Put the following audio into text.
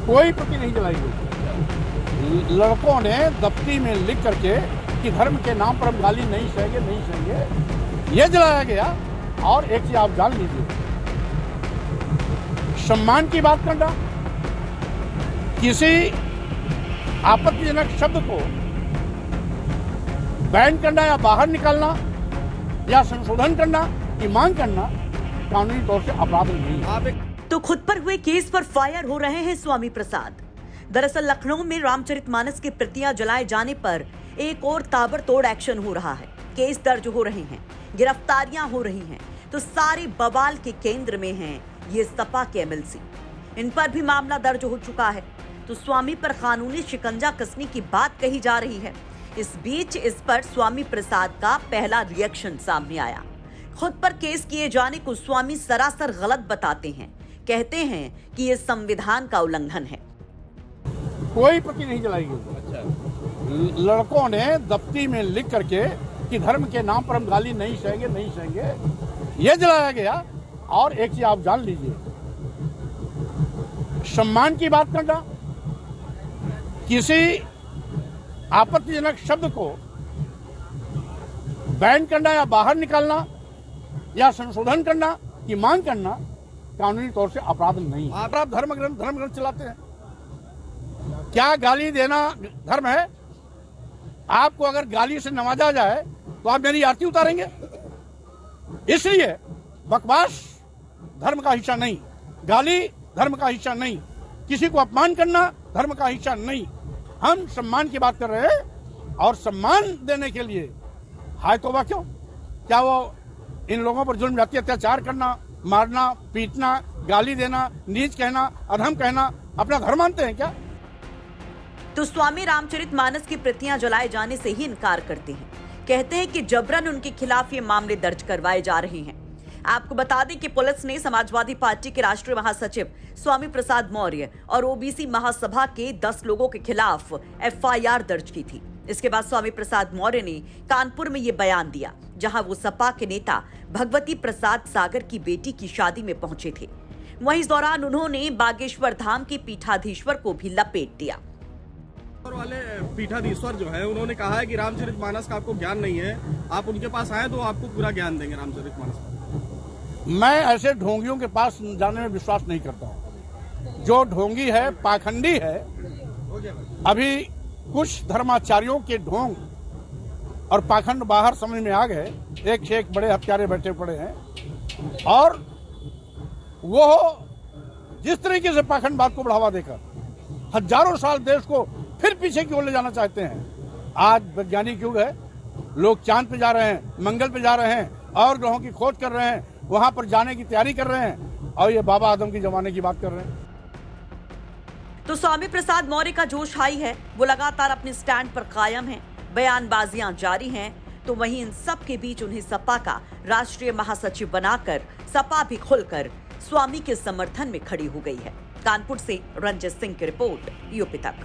कोई पत्ती नहीं जलाई गई। लड़कों ने दफ्ती में लिख करके कि धर्म के नाम पर हम गाली नहीं सहेंगे, ये जलाया गया। और एक चीज आप जान लीजिए, सम्मान की बात करना, किसी आपत्तिजनक शब्द को बैन करना या बाहर निकालना या संशोधन करना की मांग करना कानूनी तौर से अपराध नहीं है। तो खुद पर हुए केस पर फायर हो रहे हैं स्वामी प्रसाद। दरअसल लखनऊ में रामचरितमानस की प्रतियां जलाए जाने पर एक और ताबड़तोड़ एक्शन हो रहा है। केस दर्ज हो रहे हैं, गिरफ्तारियां हो रही हैं, तो सारे बवाल के केंद्र में हैं ये सपा के एमएलसी। इन पर भी मामला दर्ज हो चुका है। तो स्वामी पर कानूनी शिकंजा कसने की बात कही जा रही है। इस बीच इस पर स्वामी प्रसाद का पहला रिएक्शन सामने आया। खुद पर केस किए जाने को स्वामी सरासर गलत बताते हैं। कहते हैं कि ये संविधान का उल्लंघन है। कोई पत्ती नहीं जलाई गई। लड़कों ने दफ्ती में लिख करके कि धर्म के नाम पर हम गाली नहीं सहेंगे, ये जलाया गया। और एक चीज आप जान लीजिए, सम्मान की बात करना, किसी आपत्तिजनक शब्द को बैन करना या बाहर निकालना या संशोधन करना की मांग करना कानूनी तौर से अपराध नहीं है। आप धर्म ग्रंथ चलाते हैं, क्या गाली देना धर्म है? आपको अगर गाली से नवाजा जाए तो आप मेरी आरती उतारेंगे? इसलिए बकवास धर्म का हिस्सा नहीं, गाली धर्म का हिस्सा नहीं, किसी को अपमान करना धर्म का हिस्सा नहीं। हम सम्मान की बात कर रहे हैं और सम्मान देने के लिए हाय तौबा क्यों? क्या वो इन लोगों पर जुल्म जाति अत्याचार करना, मारना, पीटना, गाली देना, नीच कहना, अधम कहना अपना घर मानते हैं क्या? तो स्वामी रामचरितमानस की प्रतियां जलाए जाने से ही इनकार करते हैं। कहते हैं कि जबरन उनके खिलाफ ये मामले दर्ज करवाए जा रहे हैं। आपको बता दें कि पुलिस ने समाजवादी पार्टी के राष्ट्रीय महासचिव स्वामी प्रसाद मौर्य और ओबीसी महासभा के 10 लोगों के खिलाफ एफआईआर दर्ज की थी। इसके बाद स्वामी प्रसाद मौर्य ने कानपुर में ये बयान दिया, जहां वो सपा के नेता भगवती प्रसाद सागर की बेटी की शादी में पहुंचे थे। वहीं इस दौरान उन्होंने बागेश्वर धाम के पीठाधीश्वर को भी लपेट दिया। वाले पीठाधीश्वर जो है, उन्होंने कहा है कि रामचरितमानस का आपको ज्ञान नहीं है, आप उनके पास आए तो आपको पूरा ज्ञान देंगे रामचरितमानस का। मैं ऐसे ढोंगियों के पास जाने में विश्वास नहीं करता हूँ। जो ढोंगी है, पाखंडी है। अभी कुछ धर्माचार्यों के ढोंग और पाखंड बाहर समझ में आ गए। एक से एक बड़े हत्यारे बैठे पड़े हैं और वो जिस तरीके से पाखंडवाद को बढ़ावा देकर हजारों साल देश को फिर पीछे की ओर ले जाना चाहते हैं। आज वैज्ञानिक युग है, लोग चांद पे जा रहे हैं, मंगल पे जा रहे हैं और ग्रहों की खोज कर रहे हैं, वहां पर जाने की तैयारी कर रहे हैं और ये बाबा आदम के जमाने की बात कर रहे हैं। तो स्वामी प्रसाद मौर्य का जोश हाई है, वो लगातार अपने स्टैंड पर कायम है, बयानबाजियां जारी हैं। तो वहीं इन सब के बीच उन्हें सपा का राष्ट्रीय महासचिव बनाकर सपा भी खुलकर स्वामी के समर्थन में खड़ी हो गई है। कानपुर से रंजित सिंह की रिपोर्ट, यूपी तक।